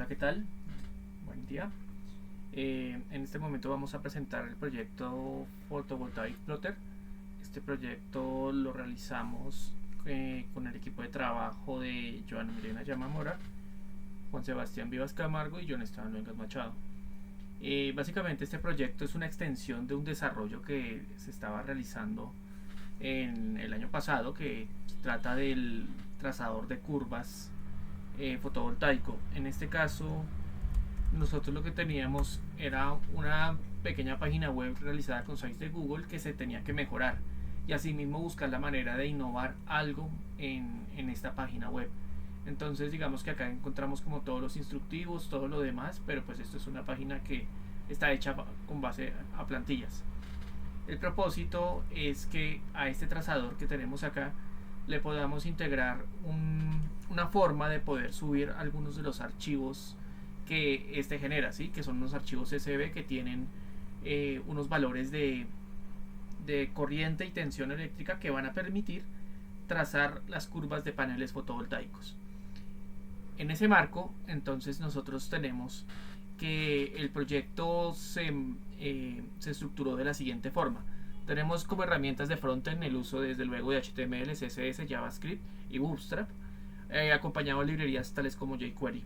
Hola, ¿qué tal? Buen día. En este momento vamos a presentar el proyecto Photovoltaic Plotter. Este proyecto lo realizamos con el equipo de trabajo de Joana Milena Yamamora, Juan Sebastián Vivas Camargo y John Esteban Luengas Machado. Básicamente este proyecto es una extensión de un desarrollo que se estaba realizando en el año pasado, que trata del trazador de curvas fotovoltaico. En este caso, nosotros lo que teníamos era una pequeña página web realizada con sites de Google que se tenía que mejorar y asimismo buscar la manera de innovar algo en esta página web. Entonces digamos que acá encontramos como todos los instructivos, todo lo demás, pero pues esto es una página que está hecha con base a plantillas. El propósito es que a este trazador que tenemos acá le podamos integrar una forma de poder subir algunos de los archivos que este genera, ¿sí? Que son unos archivos CSV que tienen unos valores de corriente y tensión eléctrica que van a permitir trazar las curvas de paneles fotovoltaicos. En ese marco, entonces nosotros tenemos que el proyecto se estructuró de la siguiente forma. Tenemos como herramientas de frontend el uso desde luego de HTML, CSS, JavaScript y Bootstrap, acompañado de librerías tales como jQuery.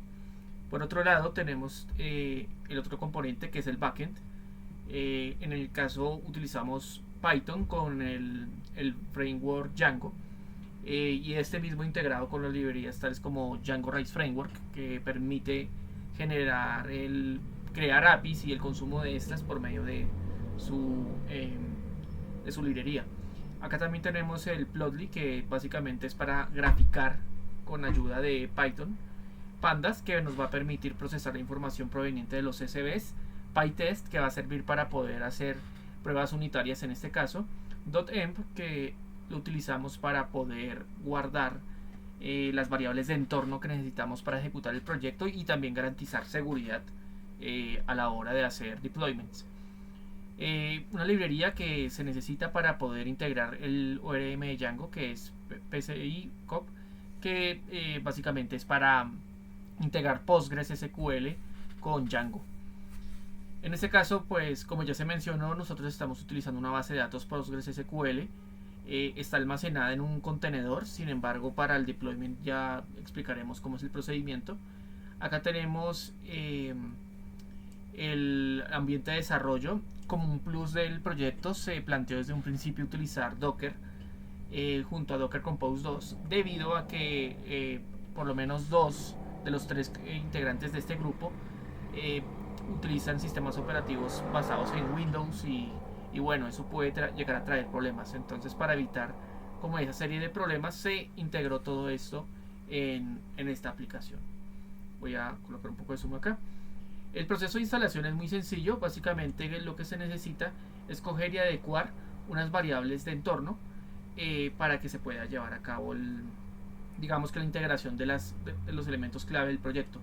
Por otro lado tenemos el otro componente que es el backend. En el caso utilizamos Python con el framework Django, y este mismo integrado con las librerías tales como Django Rails Framework, que permite crear APIs y el consumo de estas por medio de su librería. Acá también tenemos el Plotly, que básicamente es para graficar con ayuda de Python. Pandas, que nos va a permitir procesar la información proveniente de los CSVs. PyTest, que va a servir para poder hacer pruebas unitarias en este caso. .env, que lo utilizamos para poder guardar las variables de entorno que necesitamos para ejecutar el proyecto y también garantizar seguridad a la hora de hacer deployments. Una librería que se necesita para poder integrar el ORM de Django, que es PCI COP, que básicamente es para integrar Postgres SQL con Django. En este caso, pues como ya se mencionó, nosotros estamos utilizando una base de datos Postgres SQL. Está almacenada en un contenedor, sin embargo para el deployment ya explicaremos cómo es el procedimiento. Acá tenemos el ambiente de desarrollo. Como un plus del proyecto se planteó desde un principio utilizar Docker junto a Docker Compose 2, debido a que por lo menos dos de los tres integrantes de este grupo utilizan sistemas operativos basados en Windows y bueno, eso puede llegar a traer problemas. Entonces, para evitar como esa serie de problemas, se integró todo esto en esta aplicación. Voy a colocar un poco de zoom acá. El proceso de instalación es muy sencillo. Básicamente lo que se necesita es coger y adecuar unas variables de entorno para que se pueda llevar a cabo digamos que la integración de los elementos clave del proyecto.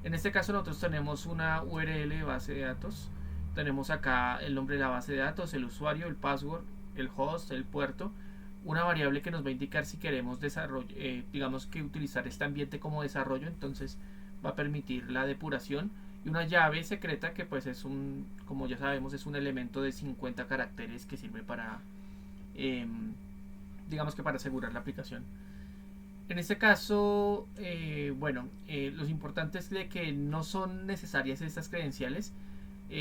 En este caso nosotros tenemos una URL de base de datos. Tenemos acá el nombre de la base de datos, el usuario, el password, el host, el puerto, una variable que nos va a indicar si queremos digamos que utilizar este ambiente como desarrollo, entonces va a permitir la depuración, y una llave secreta que pues es como ya sabemos, es un elemento de 50 caracteres que sirve para digamos que para asegurar la aplicación. En este caso, bueno, lo importante es de que no son necesarias estas credenciales.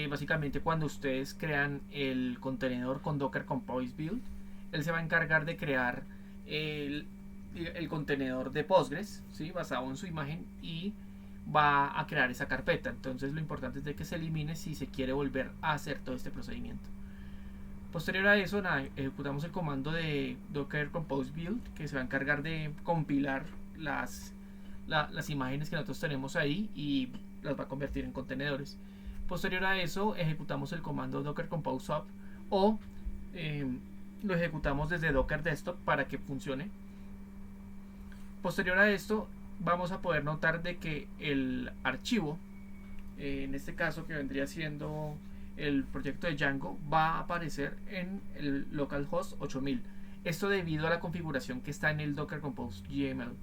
Básicamente cuando ustedes crean el contenedor con Docker Compose Build, él se va a encargar de crear el contenedor de Postgres, ¿sí? Basado en su imagen, y va a crear esa carpeta. Entonces lo importante es de que se elimine si se quiere volver a hacer todo este procedimiento. Posterior a eso, ejecutamos el comando de Docker Compose Build, que se va a encargar de compilar las imágenes que nosotros tenemos ahí y las va a convertir en contenedores. Posterior a eso, ejecutamos el comando Docker Compose Up, o lo ejecutamos desde Docker Desktop para que funcione. Posterior a esto, vamos a poder notar de que el archivo, en este caso que vendría siendo el proyecto de Django, va a aparecer en el localhost 8000. Esto debido a la configuración que está en el Docker Compose YAML.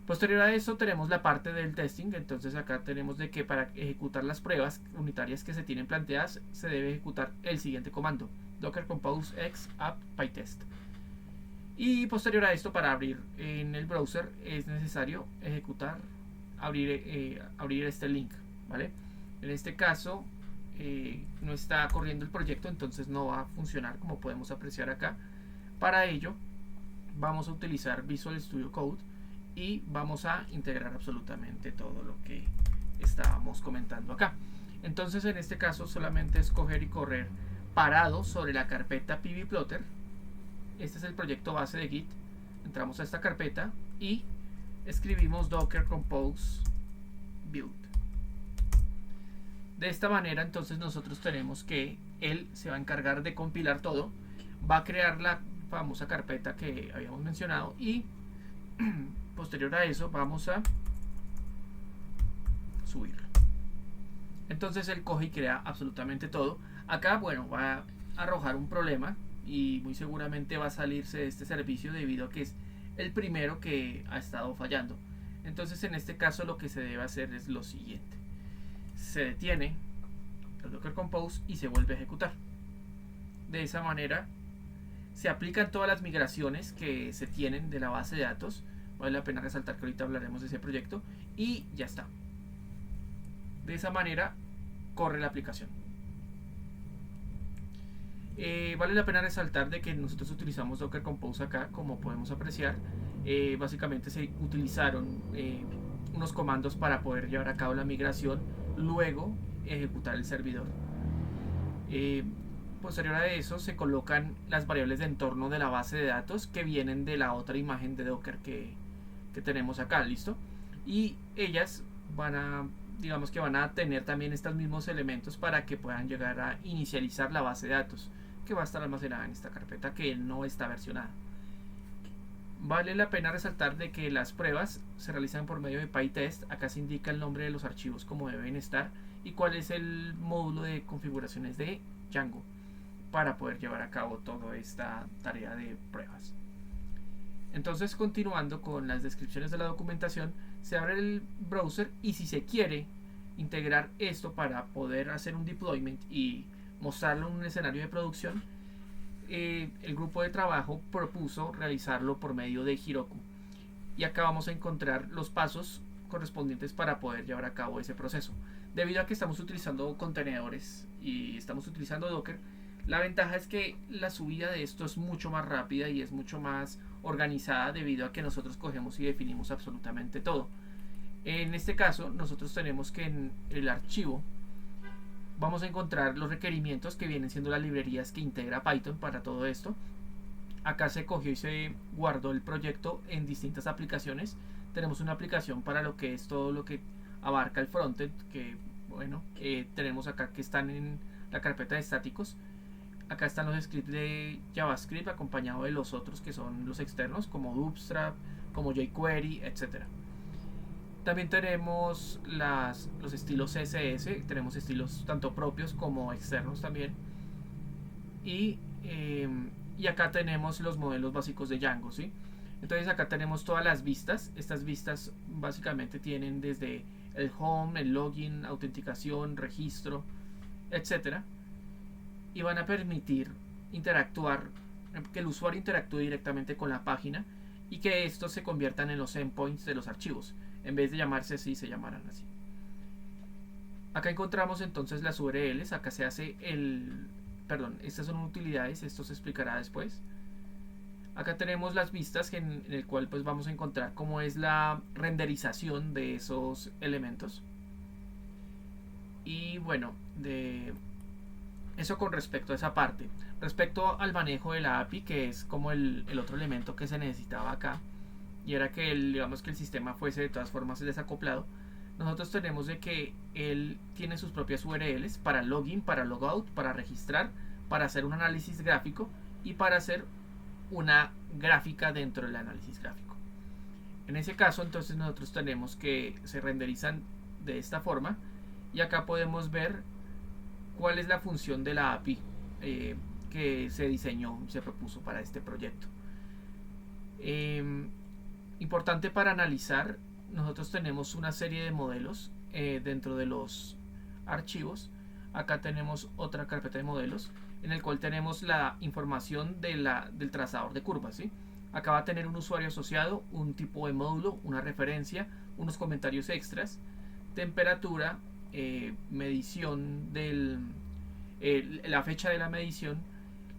Posterior a eso tenemos la parte del testing. Entonces acá tenemos de que para ejecutar las pruebas unitarias que se tienen planteadas se debe ejecutar el siguiente comando: docker compose x app pytest. Y posterior a esto, para abrir en el browser es necesario abrir este link, ¿vale? En este caso no está corriendo el proyecto, entonces no va a funcionar, como podemos apreciar acá. Para ello vamos a utilizar Visual Studio Code y vamos a integrar absolutamente todo lo que estábamos comentando acá. Entonces en este caso solamente es coger y correr parado sobre la carpeta pvplotter. Este es el proyecto base de Git. Entramos a esta carpeta y escribimos docker compose build. De esta manera entonces nosotros tenemos que él se va a encargar de compilar todo, va a crear la famosa carpeta que habíamos mencionado y posterior a eso vamos a subirlo. Entonces él coge y crea absolutamente todo. Acá, bueno, va a arrojar un problema y muy seguramente va a salirse de este servicio debido a que es el primero que ha estado fallando. Entonces en este caso lo que se debe hacer es lo siguiente: se detiene el docker compose y se vuelve a ejecutar. De esa manera se aplican todas las migraciones que se tienen de la base de datos. Vale la pena resaltar que ahorita hablaremos de ese proyecto y ya está. De esa manera corre la aplicación. Vale la pena resaltar de que nosotros utilizamos docker compose acá, como podemos apreciar. Básicamente se utilizaron unos comandos para poder llevar a cabo la migración, luego ejecutar el servidor. Posterior a eso se colocan las variables de entorno de la base de datos que vienen de la otra imagen de Docker que tenemos acá, ¿listo? Y ellas van a tener también estos mismos elementos para que puedan llegar a inicializar la base de datos, que va a estar almacenada en esta carpeta que no está versionada. Vale la pena resaltar de que las pruebas se realizan por medio de PyTest. Acá se indica el nombre de los archivos como deben estar y cuál es el módulo de configuraciones de Django para poder llevar a cabo toda esta tarea de pruebas. Entonces, continuando con las descripciones de la documentación, se abre el browser y si se quiere integrar esto para poder hacer un deployment y mostrarlo en un escenario de producción, el grupo de trabajo propuso realizarlo por medio de Heroku. Y acá vamos a encontrar los pasos correspondientes para poder llevar a cabo ese proceso. Debido a que estamos utilizando contenedores y estamos utilizando Docker, la ventaja es que la subida de esto es mucho más rápida y es mucho más organizada debido a que nosotros cogemos y definimos absolutamente todo. En este caso, nosotros tenemos que en el archivo vamos a encontrar los requerimientos que vienen siendo las librerías que integra Python para todo esto. Acá se cogió y se guardó el proyecto en distintas aplicaciones. Tenemos una aplicación para lo que es todo lo que abarca el frontend, que bueno, tenemos acá que están en la carpeta de estáticos. Acá están los scripts de JavaScript acompañado de los otros que son los externos, como Bootstrap, como jQuery, etc. También tenemos los estilos CSS, tenemos estilos tanto propios como externos también. Y acá tenemos los modelos básicos de Django, ¿sí? Entonces acá tenemos todas las vistas. Estas vistas básicamente tienen desde el home, el login, autenticación, registro, etc. Y van a permitir que el usuario interactúe directamente con la página y que estos se conviertan en los endpoints de los archivos. En vez de llamarse así, se llamarán así. Acá encontramos entonces las URLs. Acá se hace estas son utilidades, esto se explicará después. Acá tenemos las vistas en el cual pues vamos a encontrar cómo es la renderización de esos elementos. Y bueno, eso con respecto a esa parte. Respecto al manejo de la API, que es como el otro elemento que se necesitaba acá, y era que digamos que el sistema fuese de todas formas desacoplado, nosotros tenemos de que él tiene sus propias URLs para login, para logout, para registrar, para hacer un análisis gráfico y para hacer una gráfica dentro del análisis gráfico. En ese caso entonces nosotros tenemos que se renderizan de esta forma y acá podemos ver cuál es la función de la API que se diseñó, se propuso para este proyecto. Importante para analizar, nosotros tenemos una serie de modelos dentro de los archivos. Acá tenemos otra carpeta de modelos en el cual tenemos la información del trazador de curvas, ¿sí? Acá va a tener un usuario asociado, un tipo de módulo, una referencia, unos comentarios extras, temperatura, medición la fecha de la medición,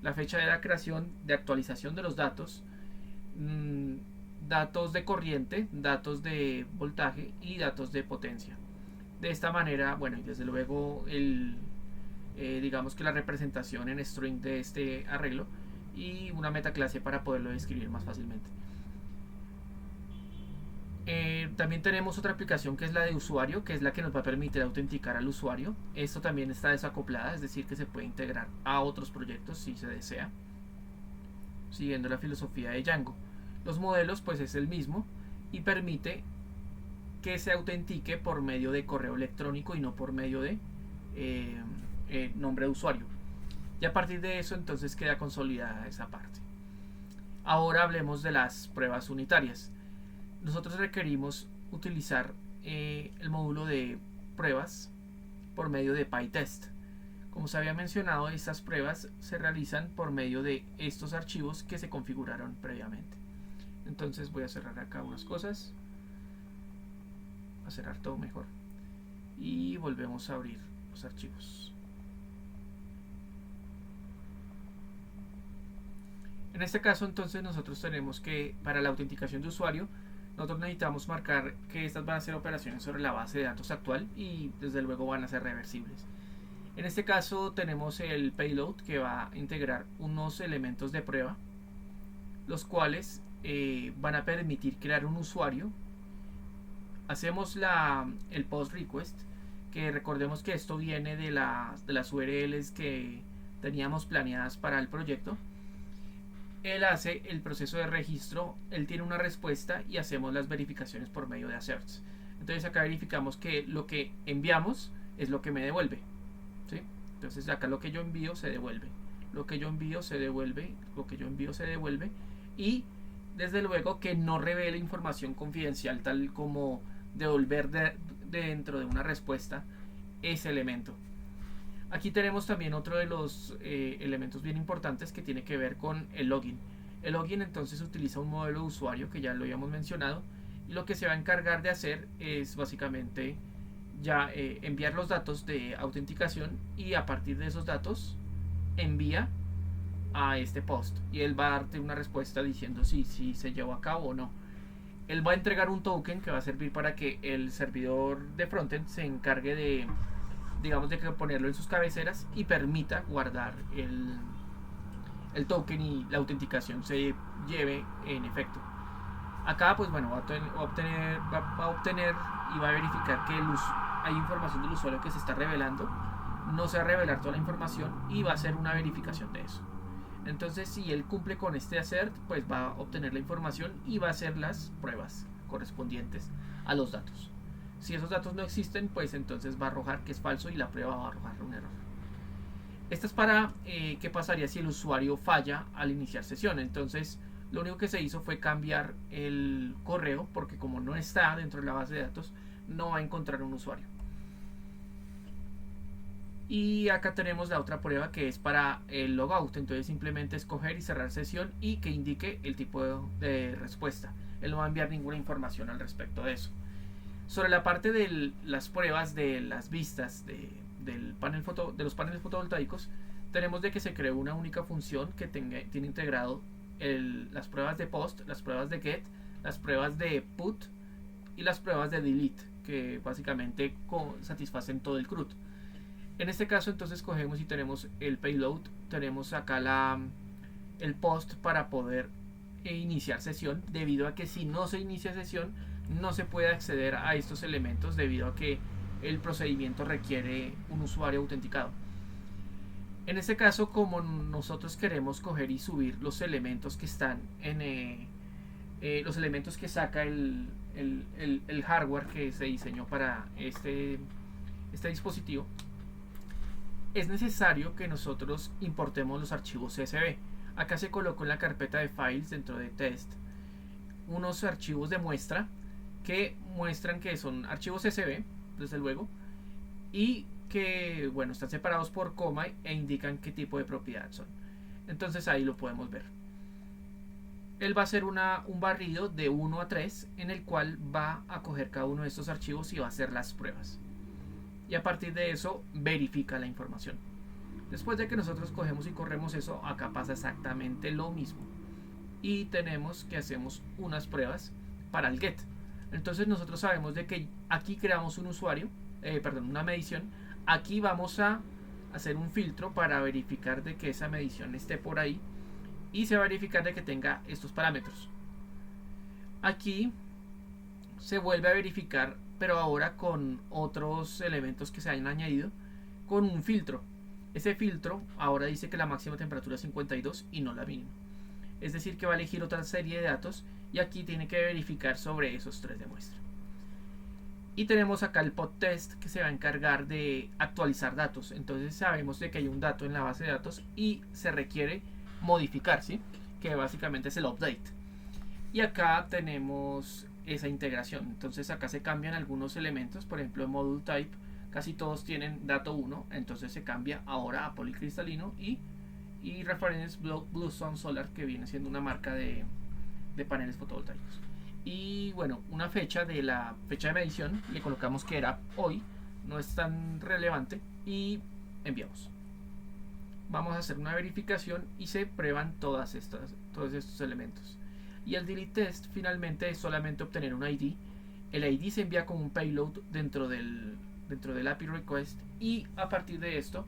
la fecha de la creación, de actualización de los datos, datos de corriente, datos de voltaje y datos de potencia. De esta manera, bueno, y desde luego digamos que la representación en string de este arreglo y una metaclase para poderlo describir más fácilmente. También tenemos otra aplicación que es la de usuario, que es la que nos va a permitir autenticar al usuario. Esto también está desacoplada, es decir, que se puede integrar a otros proyectos si se desea, siguiendo la filosofía de Django. Los modelos pues es el mismo y permite que se autentique por medio de correo electrónico y no por medio de nombre de usuario. Y a partir de eso entonces queda consolidada esa parte. Ahora hablemos de las pruebas unitarias. Nosotros requerimos utilizar el módulo de pruebas por medio de PyTest. Como se había mencionado, estas pruebas se realizan por medio de estos archivos que se configuraron previamente. Entonces voy a cerrar acá unas cosas, a cerrar todo mejor, y volvemos a abrir los archivos. En este caso entonces nosotros tenemos que, para la autenticación de usuario, nosotros necesitamos marcar que estas van a ser operaciones sobre la base de datos actual y desde luego van a ser reversibles. En este caso tenemos el payload que va a integrar unos elementos de prueba, los cuales van a permitir crear un usuario. Hacemos el post request, que recordemos que esto viene de las URLs que teníamos planeadas para el proyecto. Él hace el proceso de registro, él tiene una respuesta y hacemos las verificaciones por medio de asserts. Entonces acá verificamos que lo que enviamos es lo que me devuelve, ¿sí? Entonces acá lo que yo envío se devuelve, lo que yo envío se devuelve, lo que yo envío se devuelve, y desde luego que no revele información confidencial tal como devolver dentro de una respuesta ese elemento. Aquí tenemos también otro de los elementos bien importantes que tiene que ver con el login. El login entonces utiliza un modelo de usuario que ya lo habíamos mencionado, y lo que se va a encargar de hacer es básicamente ya enviar los datos de autenticación, y a partir de esos datos envía a este post y él va a darte una respuesta diciendo si se llevó a cabo o no. Él va a entregar un token que va a servir para que el servidor de frontend se encargue de, digamos, de ponerlo en sus cabeceras y permita guardar el token y la autenticación se lleve en efecto. Acá pues bueno, va a obtener y va a verificar que hay información del usuario que se está revelando. No se va a revelar toda la información y va a hacer una verificación de eso. Entonces si él cumple con este assert, pues va a obtener la información y va a hacer las pruebas correspondientes a los datos. Si esos datos no existen, pues entonces va a arrojar que es falso y la prueba va a arrojar un error. Esto es para qué pasaría si el usuario falla al iniciar sesión. Entonces lo único que se hizo fue cambiar el correo, porque como no está dentro de la base de datos, no va a encontrar un usuario. Y acá tenemos la otra prueba que es para el logout. Entonces simplemente escoger y cerrar sesión y que indique el tipo de respuesta. Él no va a enviar ninguna información al respecto de eso. Sobre la parte de las pruebas de las vistas de los paneles fotovoltaicos, tenemos de que se creó una única función que tiene integrado las pruebas de post, las pruebas de get, las pruebas de put y las pruebas de delete, que básicamente satisfacen todo el CRUD. En este caso entonces cogemos y tenemos el payload, tenemos acá el post para poder iniciar sesión, debido a que si no se inicia sesión no se puede acceder a estos elementos debido a que el procedimiento requiere un usuario autenticado. En este caso, como nosotros queremos coger y subir los elementos que están en los elementos que saca el hardware que se diseñó para este dispositivo, es necesario que nosotros importemos los archivos CSV. Acá se colocó en la carpeta de files dentro de test unos archivos de muestra que muestran que son archivos CSV, desde luego, y que, bueno, están separados por coma e indican qué tipo de propiedad son. Entonces ahí lo podemos ver. Él va a hacer un barrido de 1 a 3 en el cual va a coger cada uno de estos archivos y va a hacer las pruebas. Y a partir de eso verifica la información. Después de que nosotros cogemos y corremos eso, acá pasa exactamente lo mismo. Y tenemos que hacemos unas pruebas para el get. Entonces nosotros sabemos de que aquí creamos un usuario, una medición. Aquí vamos a hacer un filtro para verificar de que esa medición esté por ahí. Y se va a verificar de que tenga estos parámetros. Aquí se vuelve a verificar, pero ahora con otros elementos que se hayan añadido, con un filtro. Ese filtro ahora dice que la máxima temperatura es 52 y no la mínima. Es decir, que va a elegir otra serie de datos y aquí tiene que verificar sobre esos 3 de muestra. Y tenemos acá el pod test que se va a encargar de actualizar datos. Entonces sabemos de que hay un dato en la base de datos y se requiere modificar, ¿sí? Que básicamente es el update. Y acá tenemos esa integración. Entonces acá se cambian algunos elementos, por ejemplo en module type casi todos tienen dato 1, entonces se cambia ahora a policristalino y reference Bluestone Solar, que viene siendo una marca de paneles fotovoltaicos. Y bueno, una fecha de la fecha de medición le colocamos que era hoy, no es tan relevante, y enviamos. Vamos a hacer una verificación y se prueban todos estos elementos. Y el delete test finalmente es solamente obtener un ID. El ID se envía como un payload dentro del API request y a partir de esto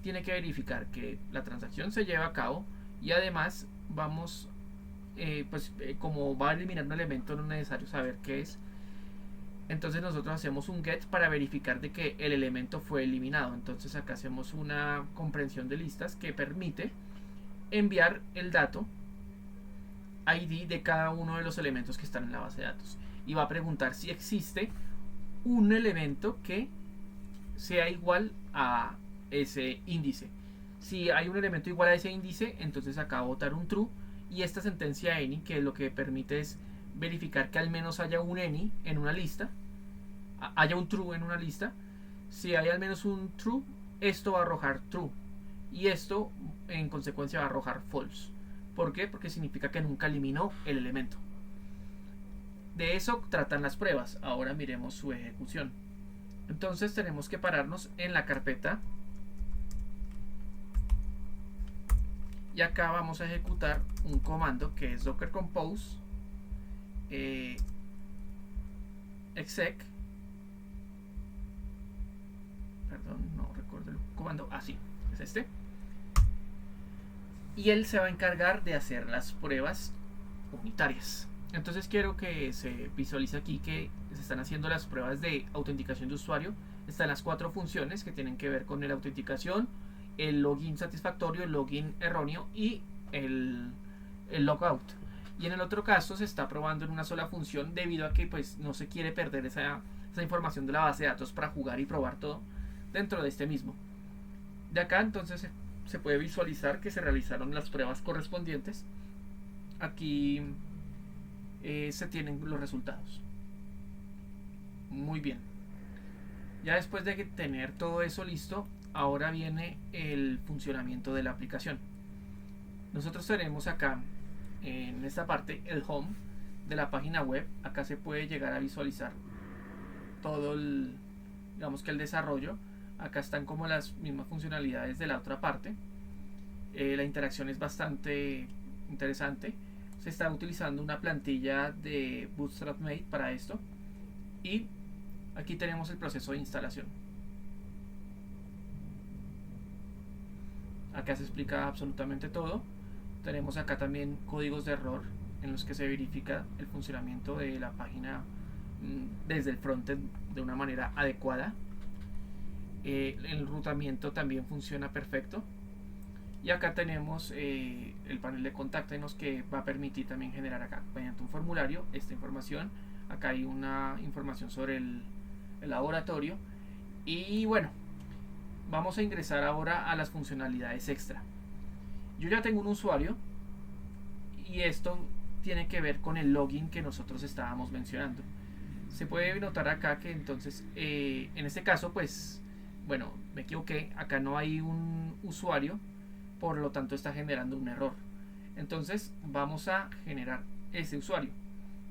tiene que verificar que la transacción se lleva a cabo y además vamos, como va a eliminar un elemento no es necesario saber qué es. Entonces nosotros hacemos un get para verificar de que el elemento fue eliminado. Entonces acá hacemos una comprensión de listas que permite enviar el dato ID de cada uno de los elementos que están en la base de datos. Y va a preguntar si existe un elemento que sea igual a ese índice. Si hay un elemento igual a ese índice, entonces acá va a botar un true. Y esta sentencia any, que lo que permite es verificar que al menos haya un any en una lista, haya un true en una lista. Si hay al menos un true, esto va a arrojar true y esto en consecuencia va a arrojar false. ¿Por qué? Porque significa que nunca eliminó el elemento. De eso tratan las pruebas. Ahora miremos su ejecución. Entonces tenemos que pararnos en la carpeta y acá vamos a ejecutar un comando que es docker compose exec, perdón, no recuerdo el comando, así, es este, y él se va a encargar de hacer las pruebas unitarias. Entonces quiero que se visualice aquí que se están haciendo las pruebas de autenticación de usuario. Están las 4 funciones que tienen que ver con la autenticación, el login satisfactorio, el login erróneo y el logout. Y en el otro caso se está probando en una sola función debido a que pues no se quiere perder esa información de la base de datos para jugar y probar todo dentro de este mismo. De acá entonces se puede visualizar que se realizaron las pruebas correspondientes. Aquí se tienen los resultados. Muy bien. Ya después de tener todo eso listo, ahora viene el funcionamiento de la aplicación. Nosotros tenemos acá en esta parte el home de la página web. Acá se puede llegar a visualizar todo digamos que el desarrollo. Acá están como las mismas funcionalidades de la otra parte. La interacción es bastante interesante. Se está utilizando una plantilla de Bootstrap Made para esto. Y aquí tenemos el proceso de instalación. Acá se explica absolutamente todo. Tenemos acá también códigos de error en los que se verifica el funcionamiento de la página desde el frontend de una manera adecuada. El enrutamiento también funciona perfecto. Y acá tenemos el panel de contáctenos que va a permitir también generar acá mediante un formulario esta información. Acá hay una información sobre el laboratorio. Y bueno, vamos a ingresar ahora a las funcionalidades extra. Yo ya tengo un usuario y esto tiene que ver con el login que nosotros estábamos mencionando. Se puede notar acá que entonces en este caso pues bueno, me equivoqué, acá no hay un usuario, por lo tanto está generando un error. Entonces vamos a generar ese usuario.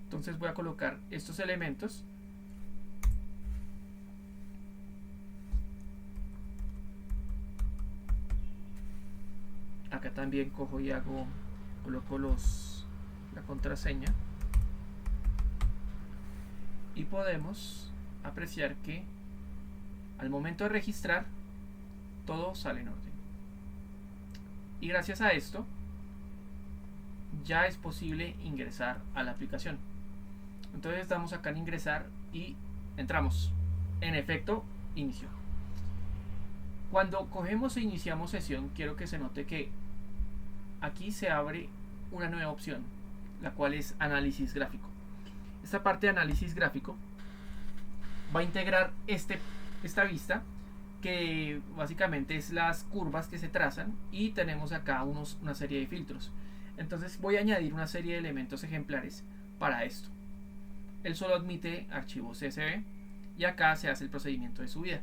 Entonces voy a colocar estos elementos. Acá también cojo y coloco la contraseña. Y podemos apreciar que al momento de registrar todo sale en orden. Y gracias a esto ya es posible ingresar a la aplicación. Entonces damos acá en ingresar y entramos. En efecto, inició. Cuando cogemos e iniciamos sesión, quiero que se note que aquí se abre una nueva opción, la cual es análisis gráfico. Esta parte de análisis gráfico va a integrar esta vista, que básicamente es las curvas que se trazan, y tenemos acá una serie de filtros. Entonces voy a añadir una serie de elementos ejemplares para esto. Él solo admite archivos CSV y acá se hace el procedimiento de subida.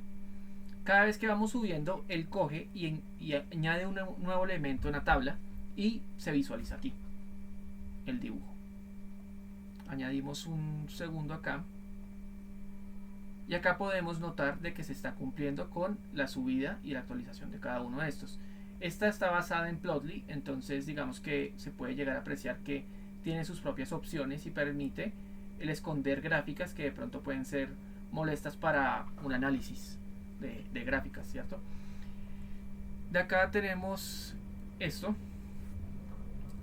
Cada vez que vamos subiendo, él coge y añade un nuevo elemento en la tabla y se visualiza aquí el dibujo. Añadimos un segundo acá y acá podemos notar de que se está cumpliendo con la subida y la actualización de cada uno de estos. Esta está basada en Plotly, entonces digamos que se puede llegar a apreciar que tiene sus propias opciones y permite el esconder gráficas que de pronto pueden ser molestas para un análisis de gráficas, ¿cierto? De acá tenemos esto.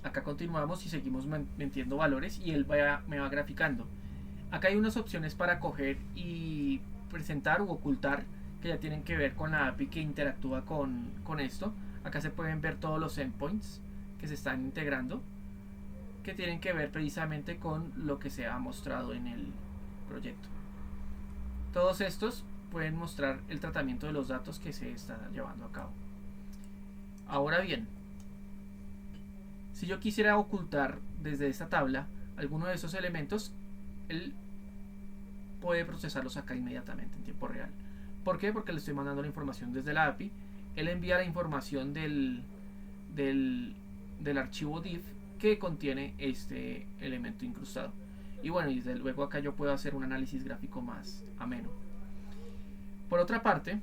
Acá continuamos y seguimos metiendo valores y él me va graficando. Acá hay unas opciones para coger y presentar u ocultar que ya tienen que ver con la API que interactúa con esto. Acá se pueden ver todos los endpoints que se están integrando, que tienen que ver precisamente con lo que se ha mostrado en el proyecto. Todos estos pueden mostrar el tratamiento de los datos que se está llevando a cabo. Ahora bien, si yo quisiera ocultar desde esta tabla alguno de esos elementos, él puede procesarlos acá inmediatamente en tiempo real. ¿Por qué? Porque le estoy mandando la información desde la API. Él envía la información del archivo div que contiene este elemento incrustado. Y bueno, y desde luego acá yo puedo hacer un análisis gráfico más ameno. Por otra parte,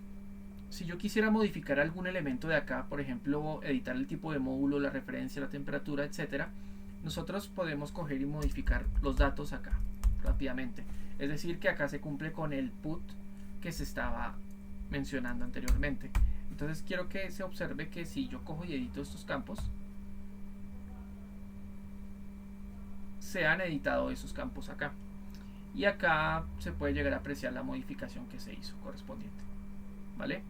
si yo quisiera modificar algún elemento de acá, por ejemplo, editar el tipo de módulo, la referencia, la temperatura, etcétera, nosotros podemos coger y modificar los datos acá rápidamente. Es decir, que acá se cumple con el put que se estaba mencionando anteriormente. Entonces quiero que se observe que si yo cojo y edito estos campos, se han editado esos campos acá. Y acá se puede llegar a apreciar la modificación que se hizo correspondiente. ¿Vale?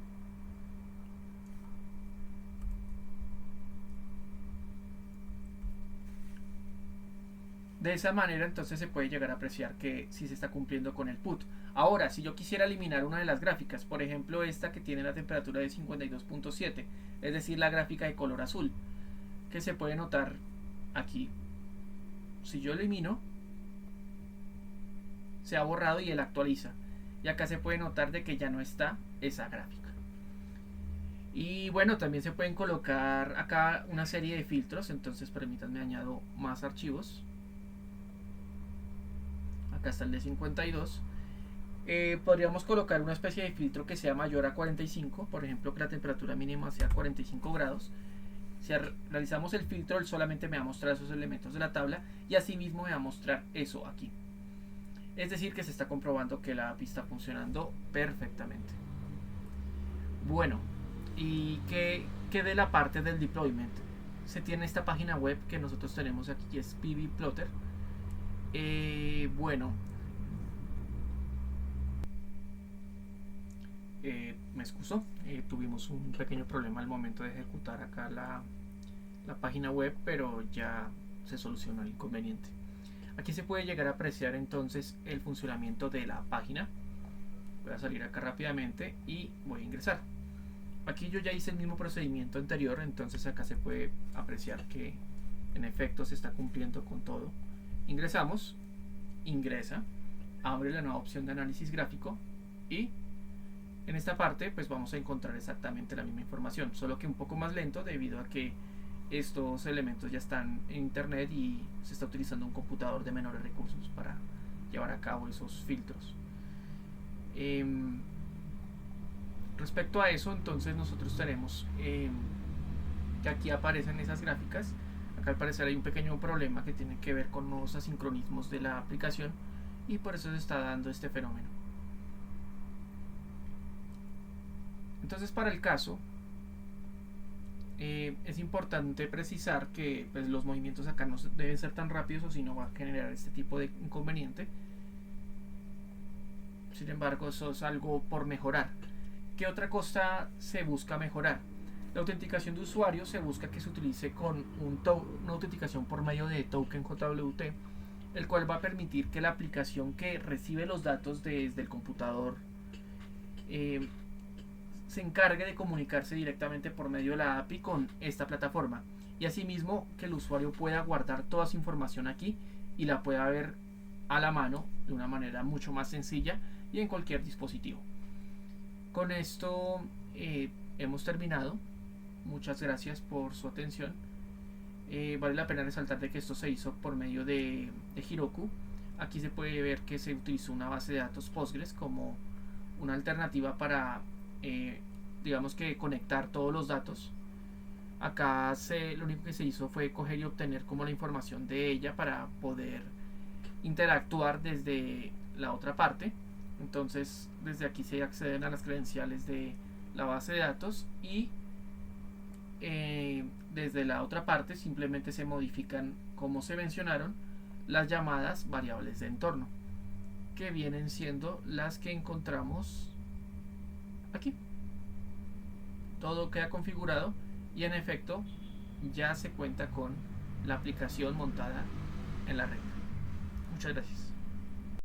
De esa manera entonces se puede llegar a apreciar que sí se está cumpliendo con el put. Ahora, si yo quisiera eliminar una de las gráficas, por ejemplo esta que tiene la temperatura de 52.7, es decir, la gráfica de color azul, que se puede notar aquí. Si yo elimino, se ha borrado y él actualiza. Y acá se puede notar de que ya no está esa gráfica. Y bueno, también se pueden colocar acá una serie de filtros. Entonces permítanme añado más archivos. Acá está el de 52. Podríamos colocar una especie de filtro que sea mayor a 45. Por ejemplo, que la temperatura mínima sea 45 grados. Si realizamos el filtro, él solamente me va a mostrar esos elementos de la tabla. Y asimismo me va a mostrar eso aquí. Es decir, que se está comprobando que la API está funcionando perfectamente. Bueno, ¿y qué de la parte del deployment? Se tiene esta página web que nosotros tenemos aquí, que es pvplotter. Bueno, me excuso, tuvimos un pequeño problema al momento de ejecutar acá la página web, pero ya se solucionó el inconveniente. Aquí se puede llegar a apreciar entonces el funcionamiento de la página. Voy a salir acá rápidamente y voy a ingresar. Aquí yo ya hice el mismo procedimiento anterior, entonces acá se puede apreciar que en efecto se está cumpliendo con todo. Ingresamos, ingresa, abre la nueva opción de análisis gráfico y en esta parte pues vamos a encontrar exactamente la misma información, solo que un poco más lento debido a que estos elementos ya están en internet y se está utilizando un computador de menores recursos para llevar a cabo esos filtros. Respecto a eso, entonces nosotros tenemos que aquí aparecen esas gráficas. Acá al parecer hay un pequeño problema que tiene que ver con los asincronismos de la aplicación y por eso se está dando este fenómeno. Entonces, para el caso, es importante precisar que pues, los movimientos acá no deben ser tan rápidos o si no va a generar este tipo de inconveniente. Sin embargo, eso es algo por mejorar. ¿Qué otra cosa se busca mejorar? La autenticación de usuario se busca que se utilice con una autenticación por medio de token JWT, el cual va a permitir que la aplicación que recibe los datos desde el computador se encargue de comunicarse directamente por medio de la API con esta plataforma y asimismo que el usuario pueda guardar toda su información aquí y la pueda ver a la mano de una manera mucho más sencilla y en cualquier dispositivo. Con esto hemos terminado. Muchas gracias por su atención. Vale la pena resaltar de que esto se hizo por medio de Heroku. Aquí se puede ver que se utilizó una base de datos Postgres como una alternativa para digamos que conectar todos los datos. Acá lo único que se hizo fue coger y obtener como la información de ella para poder interactuar desde la otra parte. Entonces desde aquí se acceden a las credenciales de la base de datos y desde la otra parte simplemente se modifican, como se mencionaron, las llamadas variables de entorno, que vienen siendo las que encontramos aquí. Todo queda configurado y en efecto ya se cuenta con la aplicación montada en la red. Muchas gracias.